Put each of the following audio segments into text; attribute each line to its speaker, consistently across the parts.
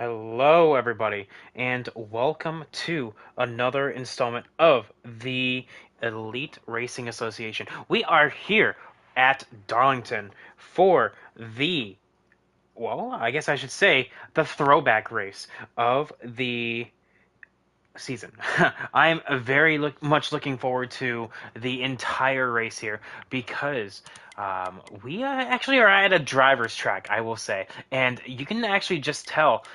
Speaker 1: Hello, everybody, and welcome to another installment of the Elite Racing Association. We are here at Darlington for I guess I should say, the throwback race of the season. I'm very much looking forward to the entire race here because we actually are at a driver's track, I will say, and you can actually just tell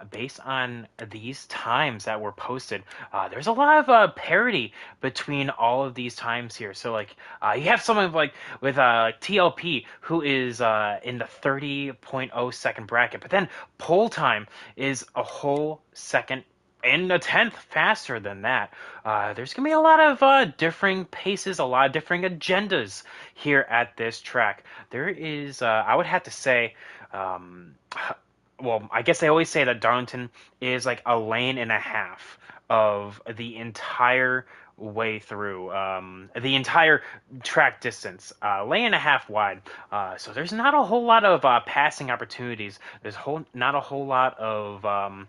Speaker 1: based on these times that were posted. There's a lot of parity between all of these times here. So like you have someone like with TLP who is in the 30.0 second bracket, but then pole time is a whole second and a tenth faster than that. There's going to be a lot of differing paces, a lot of differing agendas here at this track. There is, I would have to say, um, I guess they always say that Darlington is like a lane and a half of the entire way through, the entire track distance, lane and a half wide. So there's not a whole lot of passing opportunities. Not a whole lot of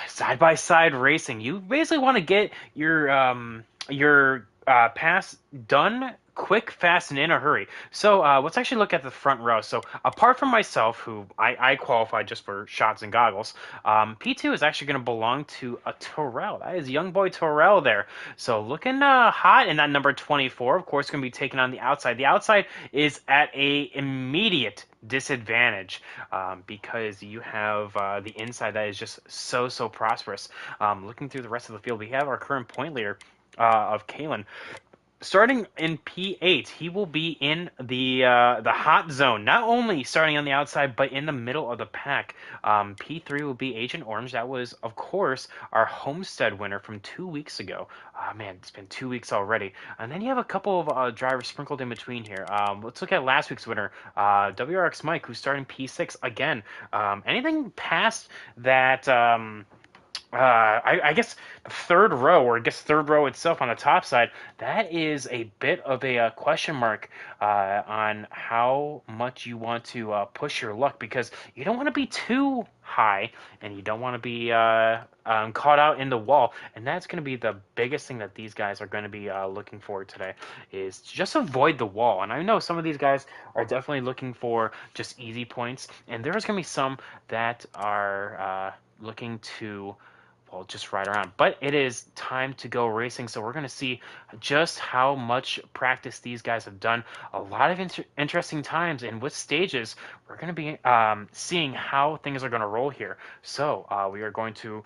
Speaker 1: side by side racing. You basically want to get your pass done quick, fast, and in a hurry. So let's actually look at the front row. So apart from myself, who I qualified just for shots and goggles, P2 is actually going to belong to a Terrell. That is young boy Terrell there. So looking hot in that number 24. Of course, going to be taking on the outside. The outside is at a immediate disadvantage because you have the inside that is just so prosperous. Looking through the rest of the field, we have our current point leader of Kalen. Starting in P8, he will be in the hot zone. Not only starting on the outside, but in the middle of the pack. P3 will be Agent Orange. That was, of course, our Homestead winner from 2 weeks ago. Man, it's been 2 weeks already. And then you have a couple of drivers sprinkled in between here. Let's look at last week's winner, WRX Mike, who's starting P6 again. Anything past that? I guess third row, or I guess third row itself on the top side, that is a bit of a question mark on how much you want to push your luck, because you don't want to be too high and you don't want to be caught out in the wall. And that's going to be the biggest thing that these guys are going to be looking for today, is just avoid the wall. And I know some of these guys are definitely looking for just easy points, and there's going to be some that are looking to just ride around. But it is time to go racing, so we're going to see just how much practice these guys have done. A lot of interesting times, and with stages, we're going to be seeing how things are going to roll here. So we are going to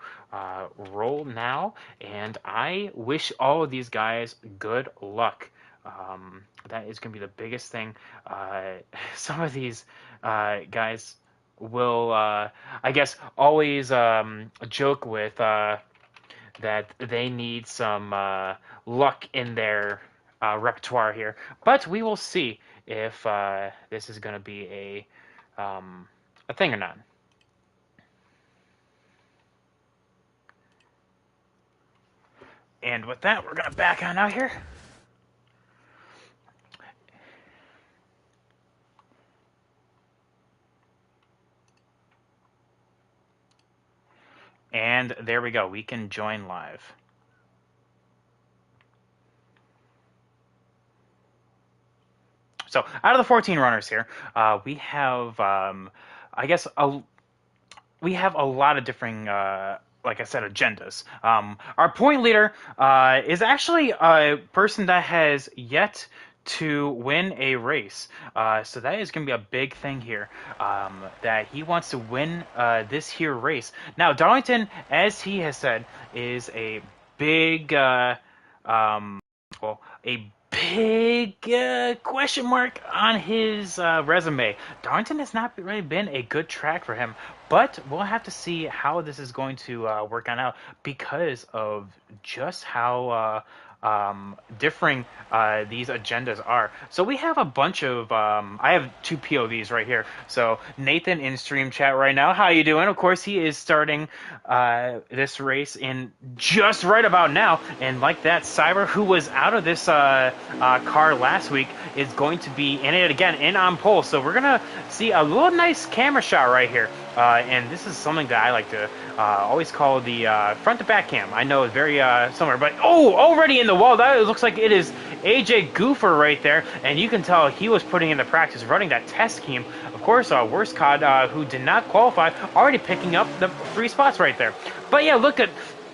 Speaker 1: roll now, and I wish all of these guys good luck. That is going to be the biggest thing. Some of these guys will, I guess, always joke with that they need some luck in their repertoire here. But we will see if this is going to be a thing or not. And with that, we're going to back on out here. And there we go. We can join live. So out of the 14 runners here, we have, I guess, we have a lot of different, like I said, agendas. Our point leader is actually a person that has yet to win a race. So that is going to be a big thing here, that he wants to win this here race. Now, Darlington, as he has said, is a big, a big question mark on his resume. Darlington has not really been a good track for him, but we'll have to see how this is going to work on out, because of just how differing these agendas are. So we have a bunch of, I have two POVs right here. So Nathan in stream chat right now, how you doing? Of course, he is starting this race in just right about now. And like that, Cyber, who was out of this car last week, is going to be in it again, in on pole. So we're going to see a little nice camera shot right here And this is something that I like to always call the front to back cam. I know it's very similar, but already in the wall. That looks like it is AJ Goofer right there, and you can tell he was putting into practice running that test scheme. Of course, Worst Cod, who did not qualify, already picking up the free spots right there. But yeah, look at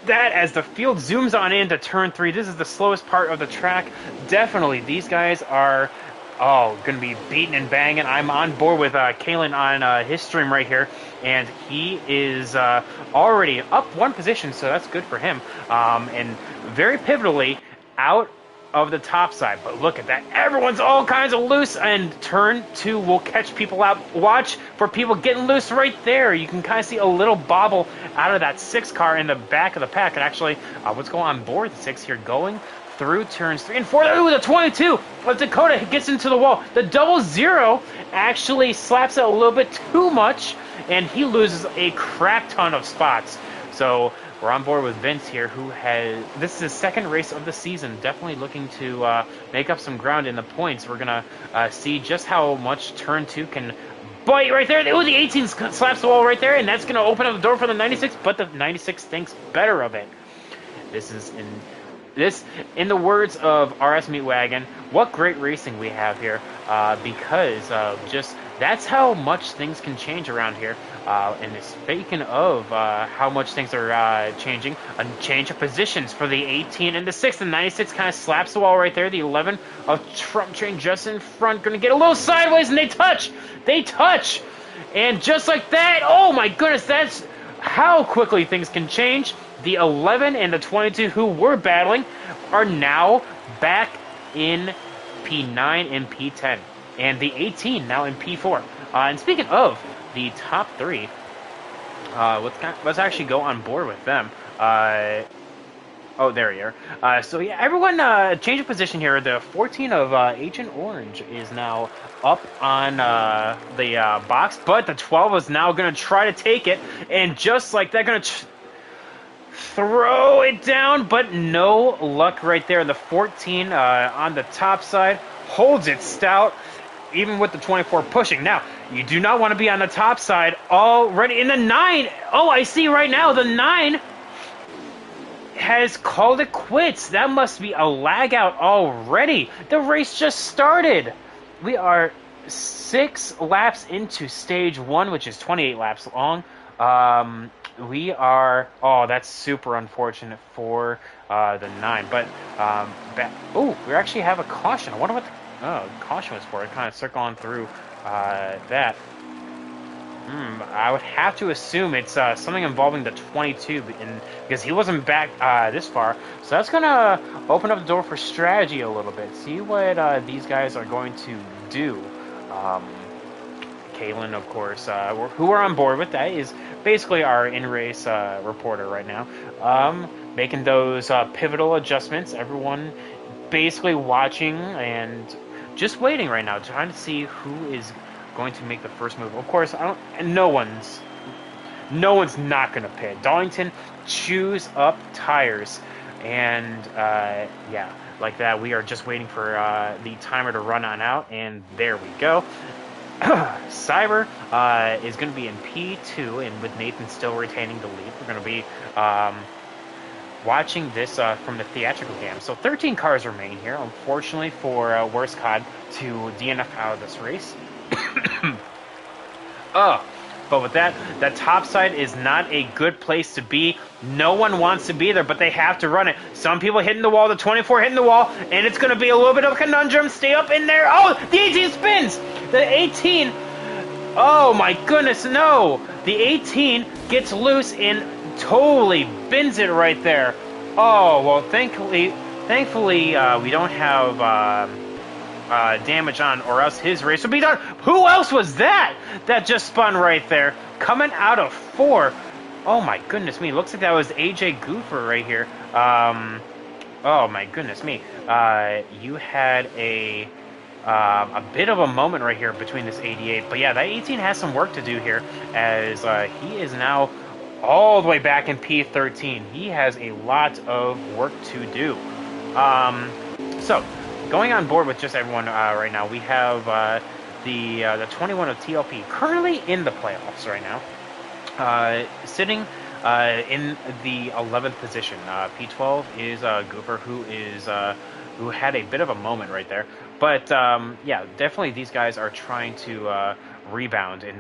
Speaker 1: that as the field zooms on into turn 3. This is the slowest part of the track. Definitely, these guys are going to be beating and banging. I'm on board with Kalen on his stream right here, and he is already up 1 position, so that's good for him. And very pivotally out of the top side. But look at that. Everyone's all kinds of loose, and turn 2 will catch people out. Watch for people getting loose right there. You can kind of see a little bobble out of that 6 car in the back of the pack. And actually, let's go on board the 6 here, going through turns 3 and 4. Ooh, the 22 of Dakota gets into the wall. The 00 actually slaps it a little bit too much, and he loses a crap ton of spots. So we're on board with Vince here, who has, this is his 2nd race of the season, definitely looking to make up some ground in the points. We're going to see just how much turn 2 can bite right there. Ooh, the 18 slaps the wall right there, and that's going to open up the door for the 96, but the 96 thinks better of it. This is in the words of RS Meatwagon, what great racing we have here, because just that's how much things can change around here. And speaking of how much things are changing, a change of positions for the 18 and the 6. The 96 kind of slaps the wall right there. The 11 of Trump Train just in front, going to get a little sideways, and they touch. And just like that, oh my goodness, that's how quickly things can change. The 11 and the 22 who were battling are now back in P9 and P10. And the 18 now in P4. And speaking of the top 3, let's actually go on board with them. Oh, there you are. So yeah, everyone change of position here. The 14 of Agent Orange is now up on the box, but the 12 is now going to try to take it, and just like that, going to throw it down, but no luck right there. The 14 on the top side holds it stout, even with the 24 pushing. Now, you do not want to be on the top side already. In the 9, oh, I see right now, the 9 has called it quits. That must be a lag out already. The race just started. We are 6 laps into stage 1, which is 28 laps long. We are, that's super unfortunate for the 9. But, we actually have a caution. I wonder what the caution was for. It kind of circling through that. I would have to assume it's something involving the 22, because he wasn't back this far. So that's going to open up the door for strategy a little bit. See what these guys are going to do. Kalen, of course, who we're on board with, that is basically our in-race reporter right now. Making those pivotal adjustments. Everyone basically watching and just waiting right now, trying to see who is going to make the first move. Of course, no one's not going to pit. Darlington chews up tires, and yeah, like that. We are just waiting for the timer to run on out, and there we go. Cyber is going to be in P2, and with Nathan still retaining the lead, we're going to be watching this from the theatrical cam. So 13 cars remain here, unfortunately for Worst Cod to DNF out of this race. But with that top side is not a good place to be. No one wants to be there, but they have to run it. Some people hitting the wall, the 24 hitting the wall, and it's going to be a little bit of a conundrum. Stay up in there. Oh, the 18 spins. The 18, oh my goodness, no. The 18 gets loose and totally bends it right there. Oh, well, thankfully, we don't have damage on, or else his race would be done. Who else was that just spun right there? Coming out of 4. Oh my goodness me. Looks like that was AJ Goofer right here. Oh my goodness me. You had a bit of a moment right here between this 88. But yeah, that 18 has some work to do here, as he is now all the way back in P13. He has a lot of work to do. So, going on board with just everyone right now, we have the 21 of TLP currently in the playoffs right now. Sitting in the 11th position. P12 is Gooper, who had a bit of a moment right there. But yeah, definitely these guys are trying to rebound um,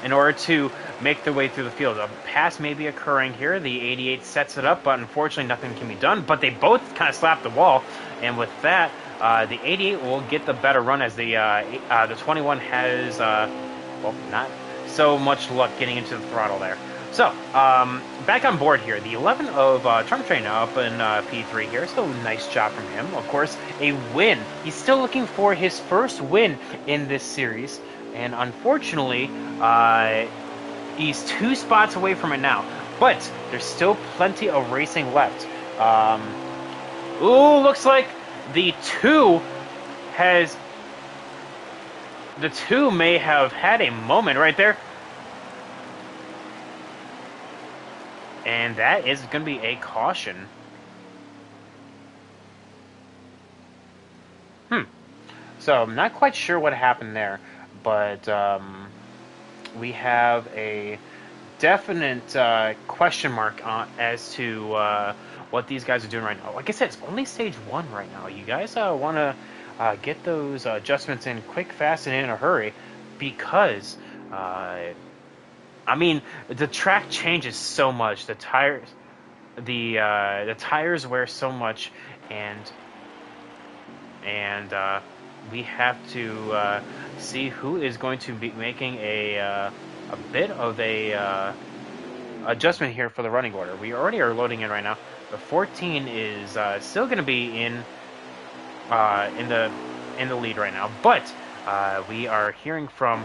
Speaker 1: in order to make their way through the field. A pass may be occurring here. The 88 sets it up, but unfortunately nothing can be done. But they both kind of slap the wall, and with that, the 88 will get the better run as the 21 has, well, not so much luck getting into the throttle there. So, back on board here. The 11 of Trump Train up in P3 here, so nice job from him. Of course, a win. He's still looking for his first win in this series, and unfortunately, he's 2 spots away from it now. But there's still plenty of racing left. Ooh, looks like the 2 has... The 2 may have had a moment right there. And that is going to be a caution. So, I'm not quite sure what happened there. But we have a definite question mark on, as to what these guys are doing right now. Like I said, it's only stage 1 right now. You guys want to get those adjustments in quick, fast, and in a hurry. Because... I mean, the track changes so much. The tires wear so much, and we have to see who is going to be making a bit of a adjustment here for the running order. We already are loading in right now. The 14 is still going to be in the lead right now, but we are hearing from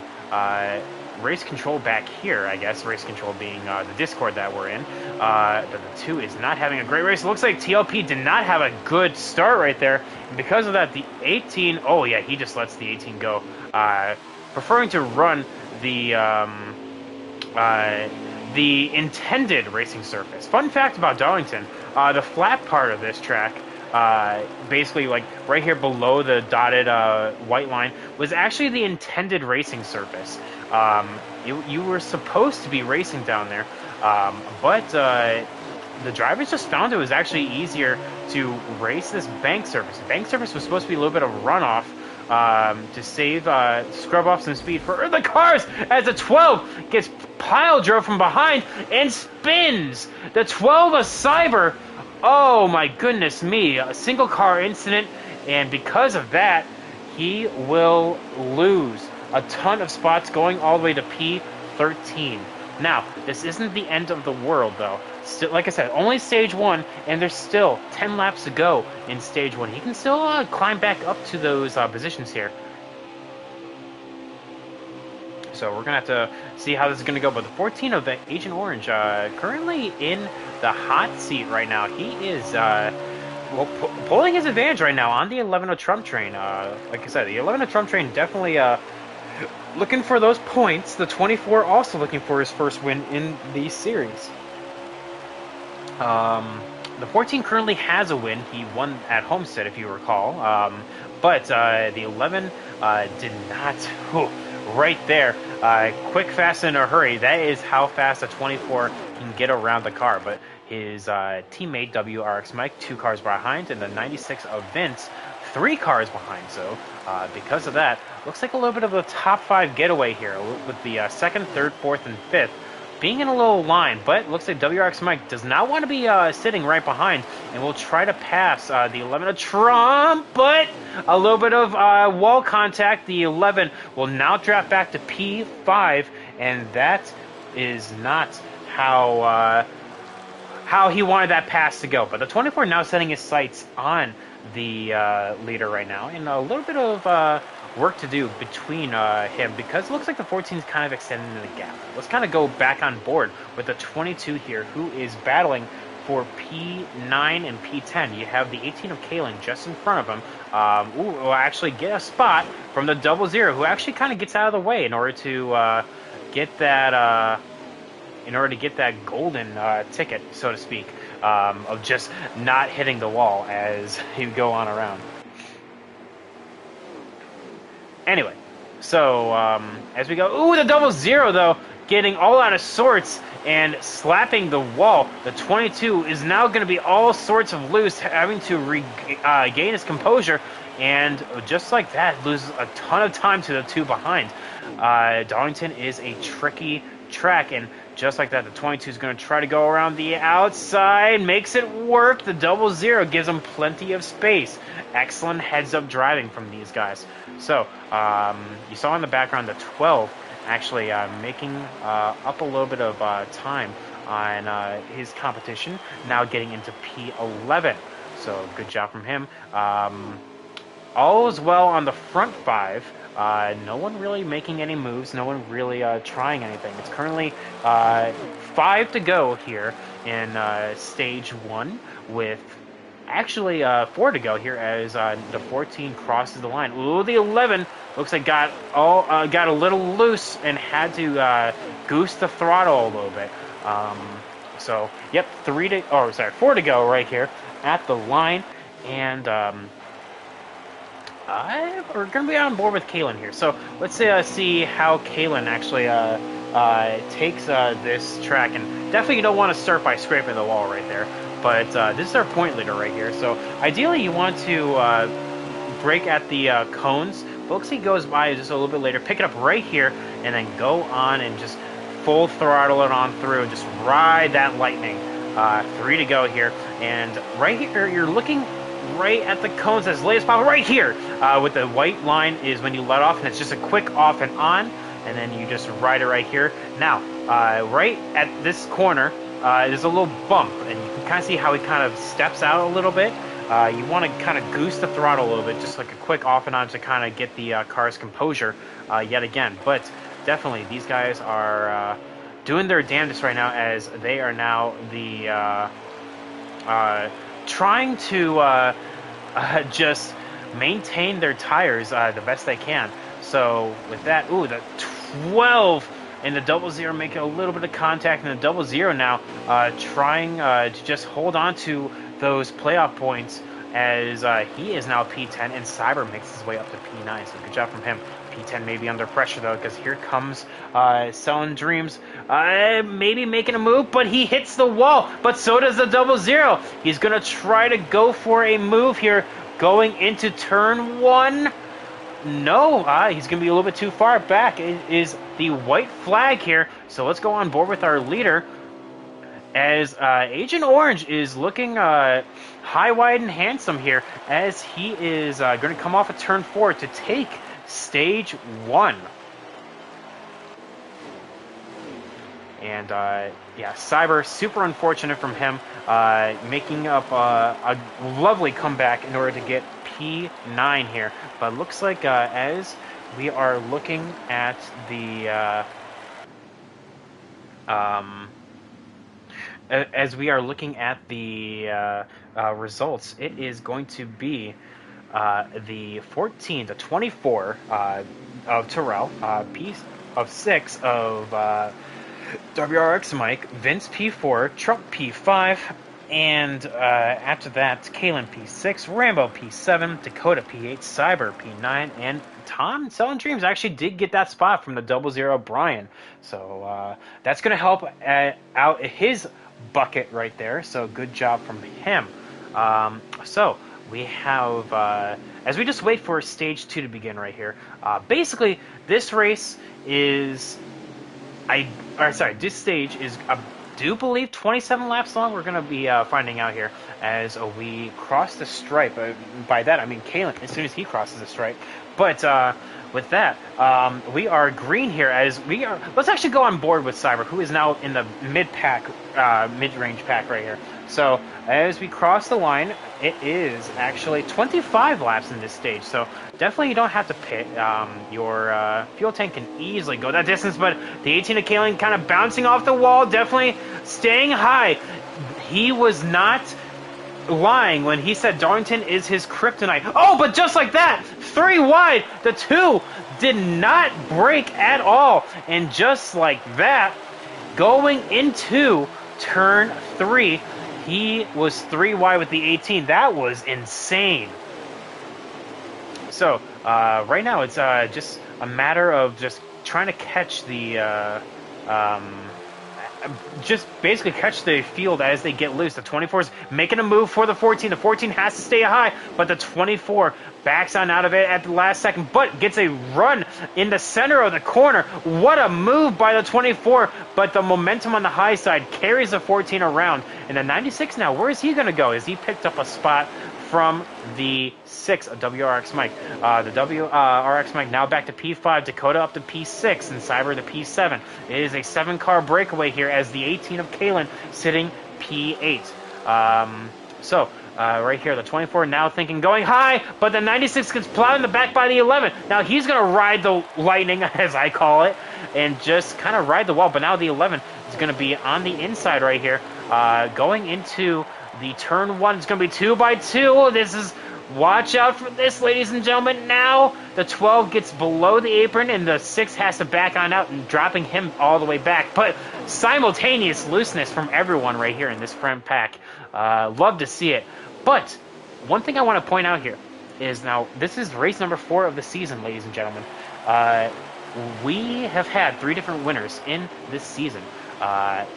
Speaker 1: race control back here, I guess. Race control being the Discord that we're in. The 2 is not having a great race. It looks like TLP did not have a good start right there. And because of that, the 18... Oh, yeah, he just lets the 18 go. Preferring to run the intended racing surface. Fun fact about Darlington, the flat part of this track, basically like right here below the dotted white line, was actually the intended racing surface. You were supposed to be racing down there, but the drivers just found it was actually easier to race this bank surface. The bank surface was supposed to be a little bit of runoff to save, scrub off some speed for the cars as the 12 gets pile drove from behind and spins. The 12 of Cyber. Oh my goodness me, a single car incident, and because of that, he will lose a ton of spots going all the way to P13. Now, this isn't the end of the world though. Still, like I said, only stage 1, and there's still 10 laps to go in stage 1. He can still climb back up to those positions here. So we're going to have to see how this is going to go. But the 14 of the Agent Orange, currently in the hot seat right now. He is pulling his advantage right now on the 11 of Trump Train. Like I said, the 11 of Trump Train definitely looking for those points. The 24 also looking for his first win in the series. The 14 currently has a win. He won at Homestead, if you recall. But the 11 did not... right there. Quick, fast, in a hurry. That is how fast a 24 can get around the car. But his teammate, WRX Mike, 2 cars behind, and the 96 of Vince, 3 cars behind. So because of that, looks like a little bit of a top 5 getaway here with the 2nd, 3rd, 4th, and 5th being in a little line. But looks like WRX Mike does not want to be sitting right behind, and will try to pass the 11 of Trump, but a little bit of wall contact. The 11 will now draft back to P5, and that is not how he wanted that pass to go. But the 24 now setting his sights on the leader right now, and a little bit of work to do between him, because it looks like the 14 is kind of extending the gap. Let's kind of go back on board with the 22 here, who is battling for P9 and P10. You have the 18 of Kalen just in front of him. Will actually get a spot from the 00, who actually kind of gets out of the way in order to get that golden ticket, so to speak, of just not hitting the wall as you go on around. Anyway, So, as we go, ooh, the double zero, though, getting all out of sorts and slapping the wall. The 22 is now going to be all sorts of loose, having to regain his composure, and just like that, loses a ton of time to the two behind. Darlington is a tricky track, and just like that, the 22 is going to try to go around the outside, makes it work. The double zero gives him plenty of space. Excellent heads-up driving from these guys. So, you saw in the background the 12 actually making up a little bit of time on his competition, now getting into P11. So, good job from him. All is well on the front five. No one really making any moves. No one really trying anything. It's currently 5 to go here in stage 1, with actually 4 to go here as the 14 crosses the line. Ooh, the 11 looks like got a little loose and had to goose the throttle a little bit. So, yep, 4 to go right here at the line, and we're going to be on board with Kalen here. So let's see how Kalen actually takes this track. And definitely you don't want to start by scraping the wall right there. But this is our point leader right here. So ideally you want to brake at the cones. But looks like he goes by just a little bit later. Pick it up right here and then go on and just full throttle it on through and just ride that lightning. 3 to go here. And right here you're looking right at the cones as late as possible. Right here with the white line is when you let off, and it's just a quick off and on, and then you just ride it right here. Now right at this corner there's a little bump, and you can kind of see how he kind of steps out a little bit. You want to kind of goose the throttle a little bit, just like a quick off and on to kind of get the car's composure yet again. But definitely these guys are doing their damnedest right now, as they are now the trying to just maintain their tires the best they can. So with that, ooh, the 12 and the double zero making a little bit of contact, and the double zero now trying to just hold on to those playoff points, as he is now P10 and Cyber makes his way up to P9. So good job from him. P10 may be under pressure though, because here comes Selling Dreams, maybe making a move, but he hits the wall. But so does the double zero. He's gonna try to go for a move here, going into turn 1. No, he's gonna be a little bit too far back. It is the white flag here. So let's go on board with our leader, as Agent Orange is looking high, wide, and handsome here, as he is going to come off of turn 4 to take stage 1. And yeah, Cyber, super unfortunate from him, making up a lovely comeback in order to get P9 here. But looks like as we are looking at the results, it is going to be the 14 to 24 of Terrell, P6 of WRX Mike, Vince P4, Trump P5, and after that, Kalen P6, Rambo P7, Dakota P8, Cyber P9, and Tom Selling Dreams actually did get that spot from the double zero Brian. So that's going to help out his bucket right there. So good job from him. So we have, as we just wait for stage 2 to begin right here, basically this race is, this stage is, I do believe, 27 laps long. We're going to be finding out here as we cross the stripe. By that I mean Kalen as soon as he crosses the stripe. But with that, we are green here, as we are. Let's actually go on board with Cyber, who is now in the mid-pack, mid-range pack right here. So as we cross the line, it is actually 25 laps in this stage. So definitely you don't have to pit. Your fuel tank can easily go that distance, but the 18 of Kalen kind of bouncing off the wall, definitely staying high. He was not lying when he said Darlington is his kryptonite. Oh, but just like that, 3 wide, the 2 did not break at all. And just like that, going into turn 3, he was 3 wide with the 18. That was insane. So right now it's just a matter of just trying to catch the just basically catch the field as they get loose. The 24 is making a move for the 14. The 14 has to stay high, but the 24 backs on out of it at the last second, but gets a run in the center of the corner. What a move by the 24, but the momentum on the high side carries the 14 around. And the 96 now, where is he going to go? Is he picked up a spot from the 6 of WRX Mike? The WRX Mike now back to P5, Dakota up to P6, and Cyber to P7. It is a 7-car breakaway here as the 18 of Kalen sitting P8. Right here, the 24 now thinking going high, but the 96 gets plowed in the back by the 11. Now he's going to ride the lightning, as I call it, and just kind of ride the wall. But now the 11 is going to be on the inside right here, going into the turn 1. It's going to be 2 by 2. This is, watch out for this, ladies and gentlemen. Now the 12 gets below the apron, and the 6 has to back on out and dropping him all the way back. But simultaneous looseness from everyone right here in this front pack. Love to see it. But one thing I want to point out here is now this is race number 4 of the season, ladies and gentlemen. We have had 3 different winners in this season.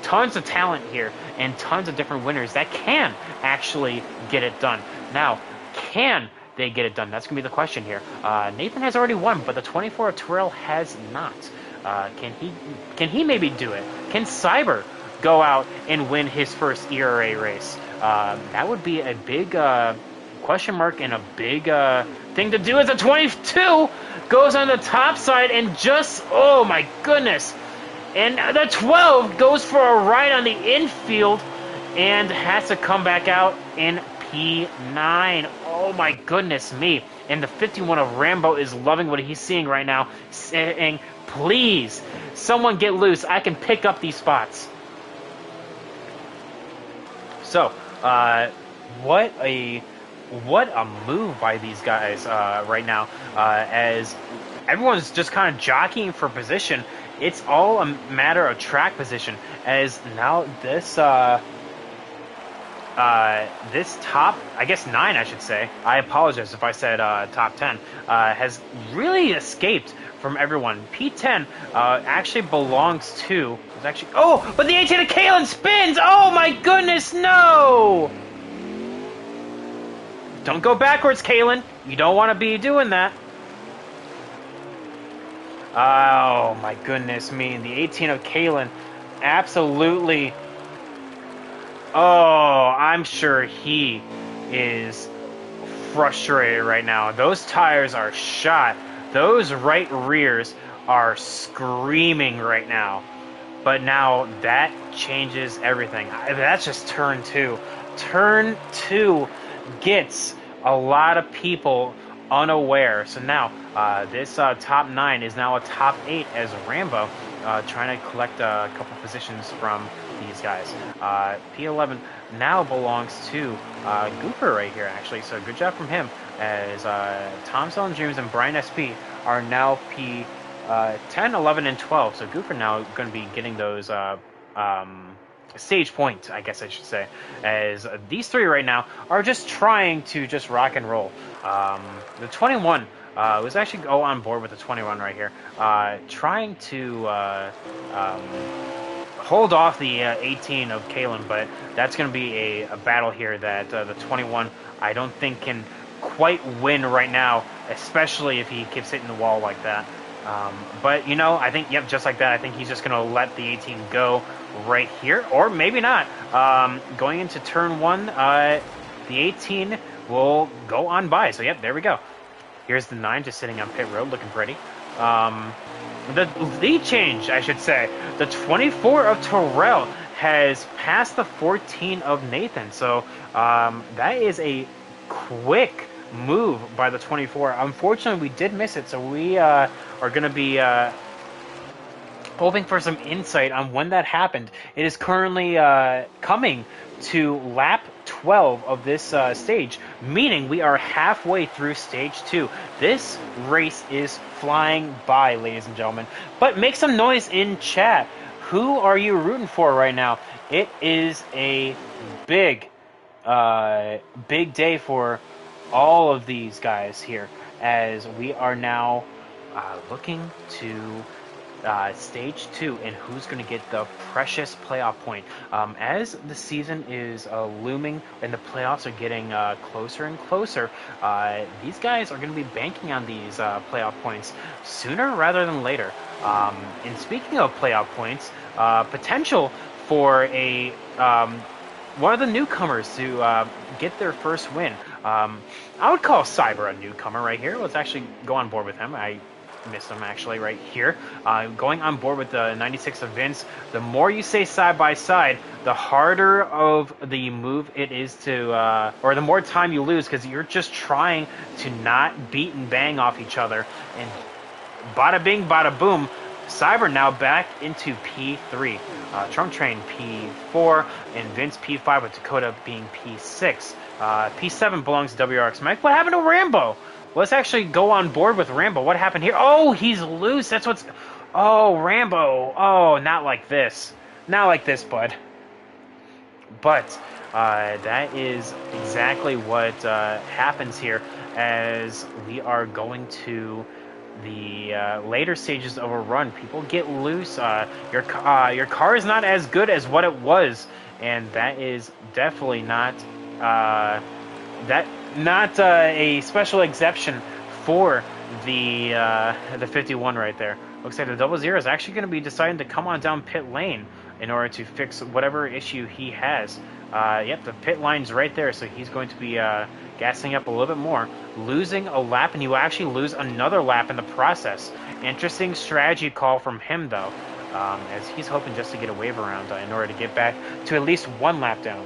Speaker 1: Tons of talent here and tons of different winners that can actually get it done. Now, can they get it done? That's going to be the question here. Nathan has already won, but the 24 of Terrell has not. Can he maybe do it? Can Cyber go out and win his first ERA race? That would be a big question mark and a big thing to do as the 22 goes on the top side and just, oh my goodness. And the 12 goes for a ride on the infield and has to come back out in P9. Oh my goodness me. And the 51 of Rambo is loving what he's seeing right now, saying, please, someone get loose. I can pick up these spots. So, what a move by these guys right now, as everyone's just kind of jockeying for position. It's all a matter of track position, as now this this top, I guess 9 I should say, I apologize if I said top 10, has really escaped from everyone. P10 actually belongs to, but the 18 of Kalen spins! Oh my goodness, no! Don't go backwards, Kalen. You don't want to be doing that. Oh my goodness me. The 18 of Kalen absolutely... Oh, I'm sure he is frustrated right now. Those tires are shot. Those right rears are screaming right now. But now that changes everything. That's just turn 2. Turn 2 gets a lot of people unaware. So now this top 9 is now a top 8 as Rambo trying to collect a couple positions from these guys. P11 now belongs to Gooper right here, actually. So good job from him, as Tom Selling Dreams and Brian SP are now P10, 11, and 12. So Gooper now going to be getting those stage point, I guess I should say, as these 3 right now are just trying to just rock and roll. The 21 was actually go on board with the 21 right here, trying to hold off the 18 of Kalen, but that's going to be a battle here that the 21 I don't think can quite win right now, especially if he keeps hitting the wall like that. But, you know, I think, yep, just like that, I think he's just going to let the 18 go right here, or maybe not. Going into turn 1, the 18 will go on by. So, yep, there we go. Here's the 9 just sitting on pit road, looking pretty. The lead change, I should say. The 24 of Terrell has passed the 14 of Nathan. So, that is a quick move by the 24. Unfortunately, we did miss it, so we are going to be hoping for some insight on when that happened. It is currently coming to lap 12 of this stage, meaning we are halfway through stage 2. This race is flying by, ladies and gentlemen. But make some noise in chat. Who are you rooting for right now? It is a big day for all of these guys here, as we are now looking to stage 2 and who's going to get the precious playoff point. As the season is looming and the playoffs are getting closer and closer, these guys are going to be banking on these playoff points sooner rather than later. And speaking of playoff points, potential for a one of the newcomers to get their first win. I would call Cyber a newcomer right here. Let's actually go on board with him. I missed him actually right here. Going on board with the 96 of Vince. The more you say side by side, the harder of the move it is to, or the more time you lose because you're just trying to not beat and bang off each other. And bada bing, bada boom. Cyber now back into P3. Trunk Train P4 and Vince P5 with Dakota being P6. P7 belongs to WRX Mike. What happened to Rambo? Let's actually go on board with Rambo. What happened here? Oh, he's loose. That's what's... Oh, Rambo. Oh, not like this. Not like this, bud. But that is exactly what happens here as we are going to the later stages of a run. People get loose. Your car is not as good as what it was, and that is definitely not a special exception for the 51 right there. Looks like the 00 is actually going to be deciding to come on down pit lane in order to fix whatever issue he has. Yep, the pit line's right there, so he's going to be gassing up a little bit more, losing a lap, and you actually lose another lap in the process. Interesting strategy call from him, though, as he's hoping just to get a wave around in order to get back to at least one lap down.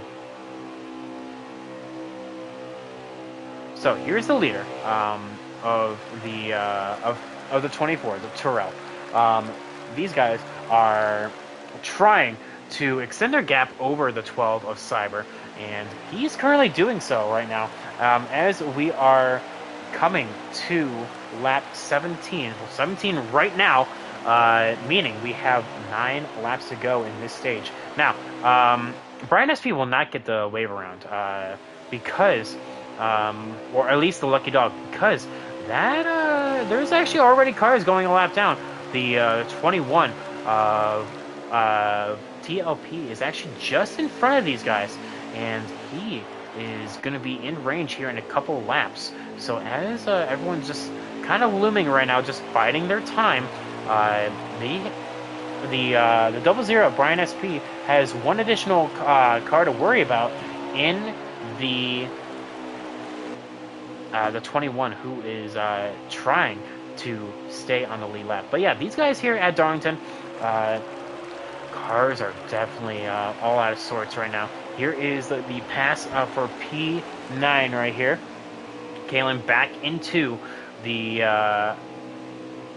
Speaker 1: So here's the leader of the 24, the Terrell. These guys are trying to extend their gap over the 12 of Cyber, and he's currently doing so right now. As we are coming to lap 17, well, 17 right now, meaning we have 9 laps to go in this stage. Now, Brian SP will not get the wave around because, or at least the lucky dog, because that there's actually already cars going a lap down. The 21 TLP is actually just in front of these guys, and he is going to be in range here in a couple laps. So as everyone's just kind of looming right now, just biding their time, the 00 Brian SP has one additional car to worry about in the 21, who is trying to stay on the lead lap. But yeah, these guys here at Darlington, cars are definitely all out of sorts right now. Here is the pass for P9 right here. Kalen back into the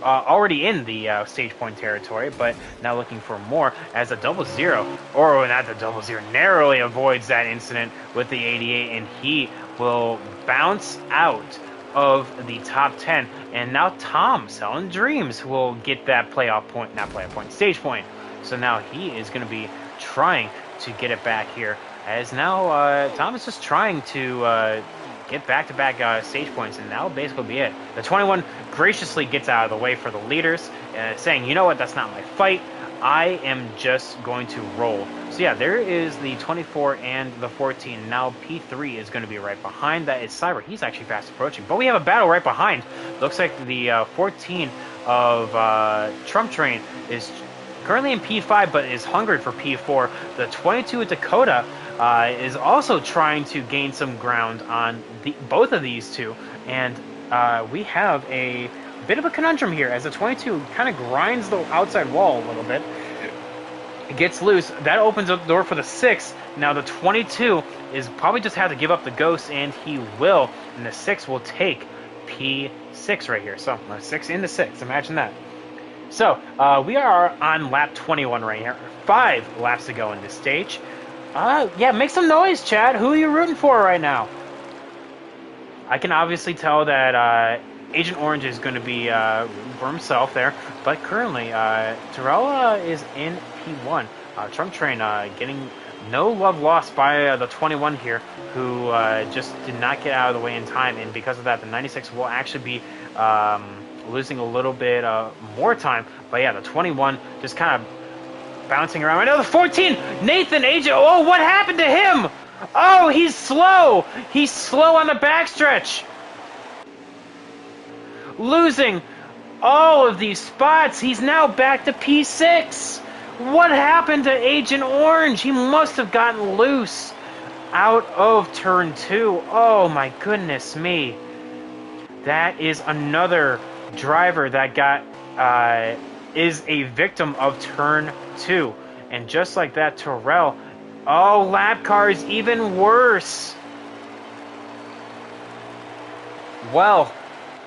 Speaker 1: already in the stage point territory, but now looking for more as the 00, or not the 00, narrowly avoids that incident with the 88, and he will bounce out of the top 10. And now Tom, Selling Dreams, will get that playoff point, not playoff point, stage point. So now he is going to be trying to get it back here, as now Tom is just trying to get back-to-back stage points, and that'll basically be it. The 21 graciously gets out of the way for the leaders, saying, you know what, that's not my fight. I am just going to roll. So yeah, there is the 24 and the 14. Now P3 is going to be right behind. That is Cyber. He's actually fast approaching. But we have a battle right behind. Looks like the 14 of Trump Train is currently in P5, but is hungered for P4. The 22 of Dakota is also trying to gain some ground on both of these two. And we have a bit of a conundrum here, as the 22 kind of grinds the outside wall a little bit. It gets loose. That opens up the door for the 6. Now the 22 is probably just have to give up the ghost, and he will. And the 6 will take P6 right here. So 6 into 6. Imagine that. So we are on lap 21 right here. 5 laps to go in this stage. Yeah, make some noise, Chad. Who are you rooting for right now? I can obviously tell that Agent Orange is going to be rooting for himself there, but currently Terrell is in P1. Trunk Train getting no love lost by the 21 here, who just did not get out of the way in time, and because of that, the 96 will actually be losing a little bit more time. But yeah, the 21 just kind of bouncing around. I know the 14, Nathan Agent. Oh, what happened to him? Oh, he's slow. He's slow on the backstretch. Losing all of these spots. He's now back to P6. What happened to Agent Orange? He must have gotten loose out of turn 2. Oh my goodness me. That is another driver that got is a victim of turn 2. And just like that, Terrell. Oh, lap cars even worse. Well,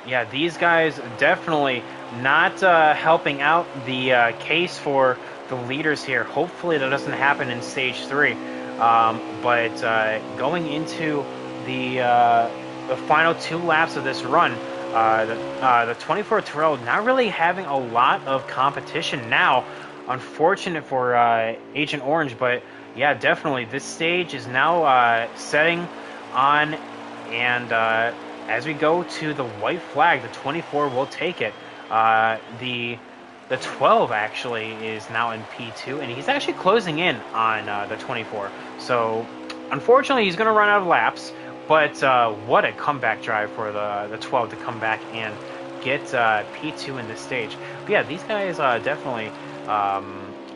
Speaker 1: yeah, these guys definitely not helping out the case for the leaders here. Hopefully that doesn't happen in stage 3. But going into the final 2 laps of this run, the 24 Terrell not really having a lot of competition now. Unfortunate for Agent Orange, but yeah, definitely this stage is now setting on, and as we go to the white flag, the 24 will take it. The 12 actually is now in P2, and he's actually closing in on the 24. So unfortunately, he's going to run out of laps. But what a comeback drive for the 12 to come back and get P2 in this stage. But yeah, these guys definitely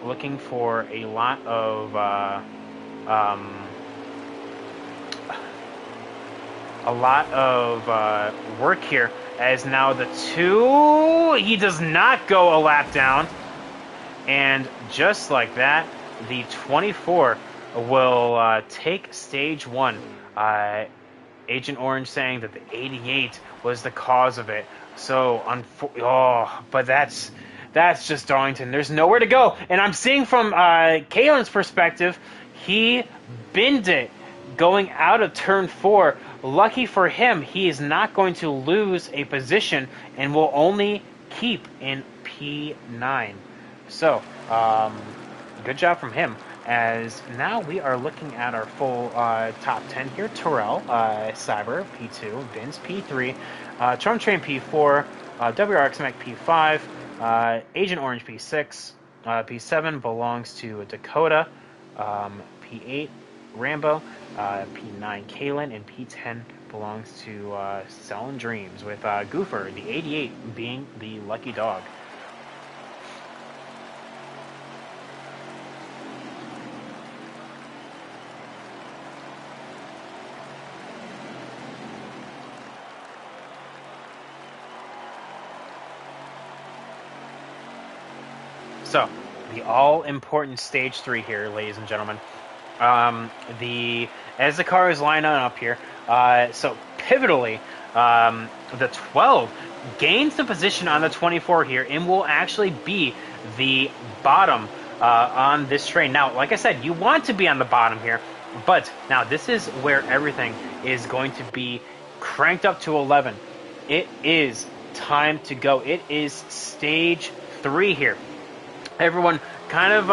Speaker 1: looking for a lot of work here, as now the 2, he does not go a lap down, and just like that, the 24 will take stage 1. Agent Orange saying that the 88 was the cause of it. So, but that's just Darlington. There's nowhere to go. And I'm seeing from Kalen's perspective, he binned it going out of turn 4. Lucky for him, he is not going to lose a position and will only keep in P9. So, good job from him. As now we are looking at our full top 10 here. Terrell, Cyber, P2, Vince, P3, Trump Train, P4, WRX Mech, P5, Agent Orange, P6, P7 belongs to Dakota, P8, Rambo, P9, Kalen, and P10 belongs to Selling Dreams, with Goofer, the 88, being the lucky dog. So, the all-important stage 3 here, ladies and gentlemen. As the cars line up here, so pivotally, the 12 gains the position on the 24 here and will actually be the bottom on this train. Now, like I said, you want to be on the bottom here, but now this is where everything is going to be cranked up to 11. It is time to go. It is stage 3 here. Everyone kind of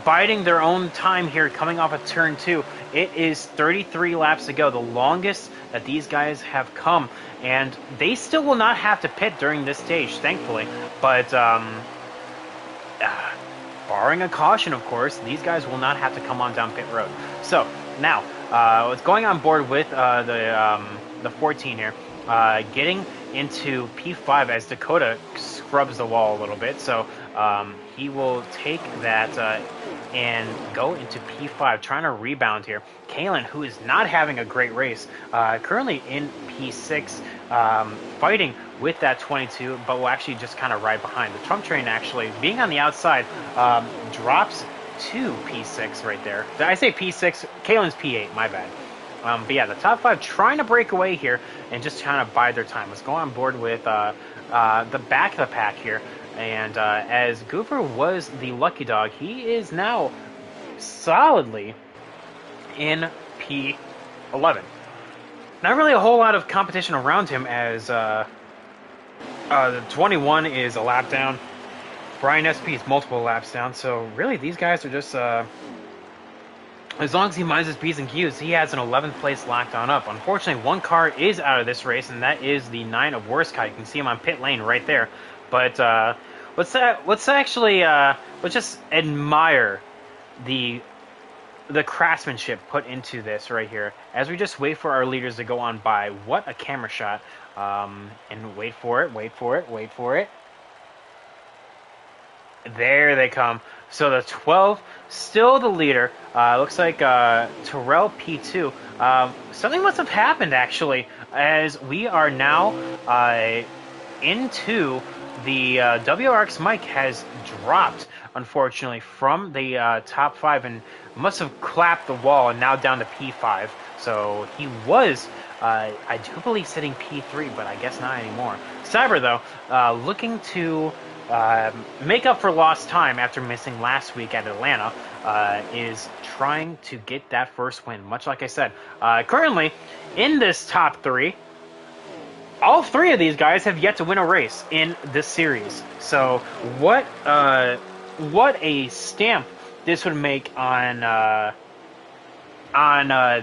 Speaker 1: biding their own time here, coming off of turn 2. It is 33 laps to go, the longest that these guys have come, and they still will not have to pit during this stage, thankfully. But barring a caution, of course, these guys will not have to come on down pit road. So now, what's going on board with the 14 here, getting into P5 as Dakota scrubs the wall a little bit. So he will take that and go into P5, trying to rebound here. Kalen, who is not having a great race, currently in P6, fighting with that 22, but will actually just kind of ride behind. The Trump train, actually, being on the outside, drops to P6 right there. Did I say P6? Kalen's P8, my bad. But yeah, the top 5 trying to break away here and just kind of bide their time. Let's go on board with the back of the pack here. And as Goofer was the lucky dog, he is now solidly in P11. Not really a whole lot of competition around him, as the 21 is a lap down. Brian SP is multiple laps down. So really, these guys are just as long as he minds his P's and Q's, he has an 11th place locked on up. Unfortunately, one car is out of this race, and that is the 9 of Worst Cut. You can see him on pit lane right there. But let's actually let's just admire the craftsmanship put into this right here as we just wait for our leaders to go on by. What a camera shot. And wait for it, wait for it, wait for it. There they come. So the 12, still the leader. Looks like Terrell P2. Something must have happened, actually, as we are now into the WRX Mike has dropped, unfortunately, from the top 5 and must have clapped the wall and now down to P5. So he was, I do believe, sitting P3, but I guess not anymore. Cyber, though, looking to make up for lost time after missing last week at Atlanta, is trying to get that first win. Much like I said, currently in this top 3, all 3 of these guys have yet to win a race in this series. So what a stamp this would make on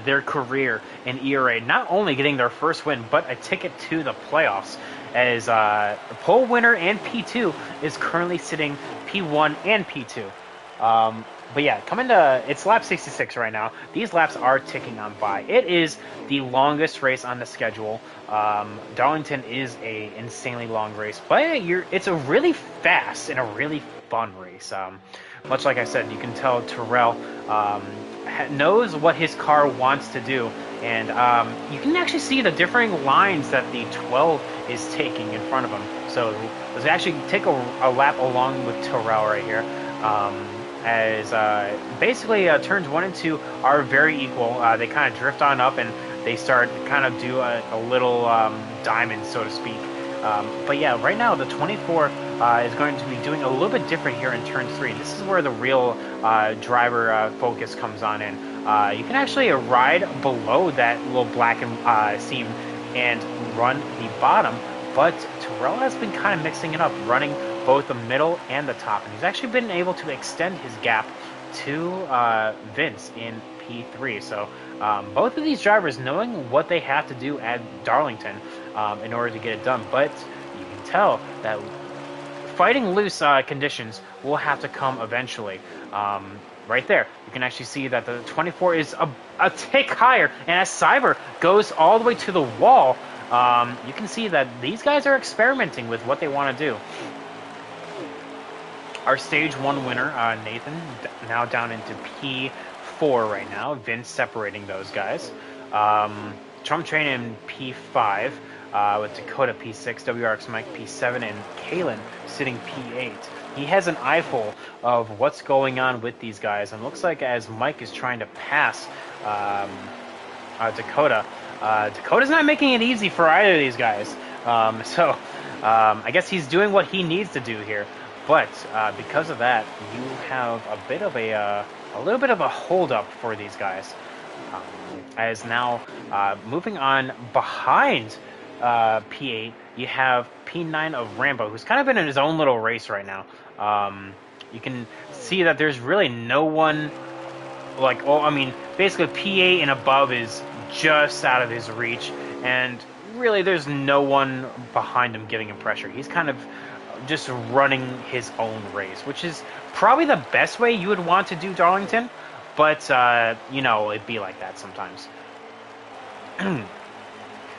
Speaker 1: their career in ERA. Not only getting their first win, but a ticket to the playoffs, as the pole winner and P2 is currently sitting P1 and P2. But yeah, coming to, it's lap 66 right now. These laps are ticking on by. It is the longest race on the schedule. Darlington is a insanely long race, but it's a really fast and a really fun race. Much like I said, you can tell Terrell knows what his car wants to do, and you can actually see the differing lines that the 12 is taking in front of him. So let's actually take a lap along with Terrell right here. As basically turns 1 and 2 are very equal. They kind of drift on up and they start kind of do a little diamond, so to speak. But yeah, right now the 24 is going to be doing a little bit different here in turn 3. This is where the real driver focus comes on in. You can actually ride below that little black seam and run the bottom, but Terrell has been kind of mixing it up, running both the middle and the top, and he's actually been able to extend his gap to Vince in P3. So both of these drivers knowing what they have to do at Darlington in order to get it done, but you can tell that fighting loose conditions will have to come eventually. Right there, you can actually see that the 24 is a tick higher, and as Cyber goes all the way to the wall, you can see that these guys are experimenting with what they want to do. Our stage 1 winner, Nathan, now down into P4 right now. Vince separating those guys. Trump Train in P5, with Dakota P6, WRX Mike P7, and Kalen sitting P8. He has an eyeful of what's going on with these guys, and looks like as Mike is trying to pass Dakota, Dakota's not making it easy for either of these guys. I guess he's doing what he needs to do here. But because of that, you have a little bit of a hold-up for these guys. As now moving on behind P8, you have P9 of Rambo, who's kind of been in his own little race right now. You can see that there's really no one, basically P8 and above is just out of his reach, and really there's no one behind him giving him pressure. He's kind of just running his own race, which is probably the best way you would want to do Darlington, but it'd be like that sometimes.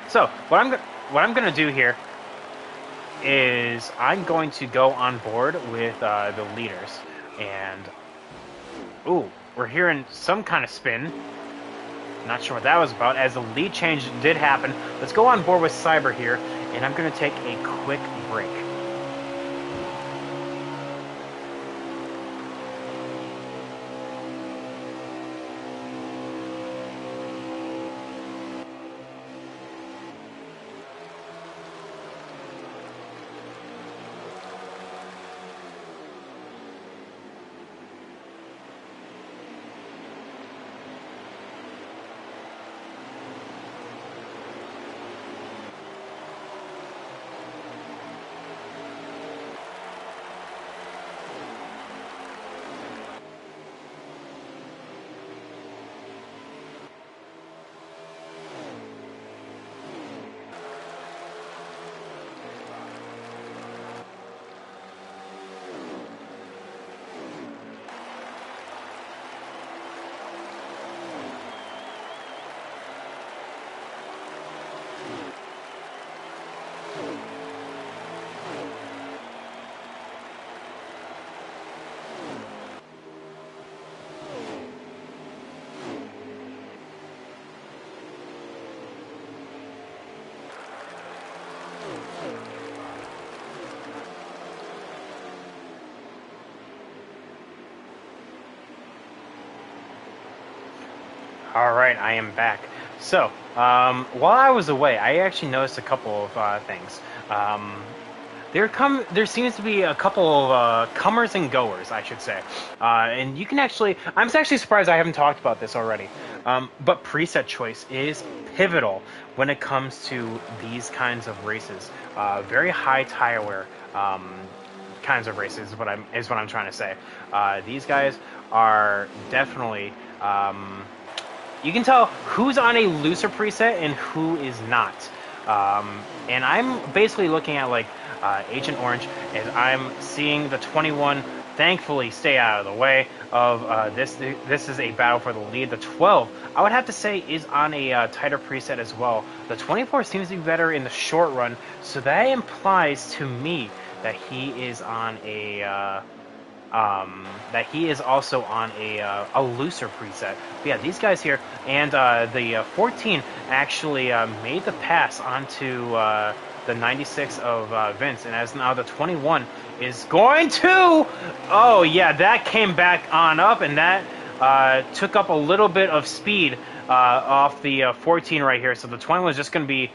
Speaker 1: So what I'm gonna do here is I'm going to go on board with the leaders, and we're hearing some kind of spin. Not sure what that was about, as the lead change did happen. Let's go on board with Cyber here, and I'm going to take a quick break. All right, I am back. So, while I was away, I actually noticed a couple of things. Um, there seems to be a couple of comers and goers, I should say, and you can actually. I'm actually surprised I haven't talked about this already. But preset choice is pivotal when it comes to these kinds of races. Very high tire wear. Kinds of races is what I'm trying to say. These guys are definitely. You can tell who's on a looser preset and who is not. And I'm basically looking at like Agent Orange, and I'm seeing the 21 thankfully stay out of the way of this. This is a battle for the lead. The 12, I would have to say, is on a tighter preset as well. The 24 seems to be better in the short run, so that implies to me that he is on a that he is also on a looser preset. But yeah, these guys here, and the 14 actually made the pass onto the 96 of Vince, and as now the 21 is going to, oh yeah, that came back on up, and that took up a little bit of speed off the 14 right here. So the 21 is just going to be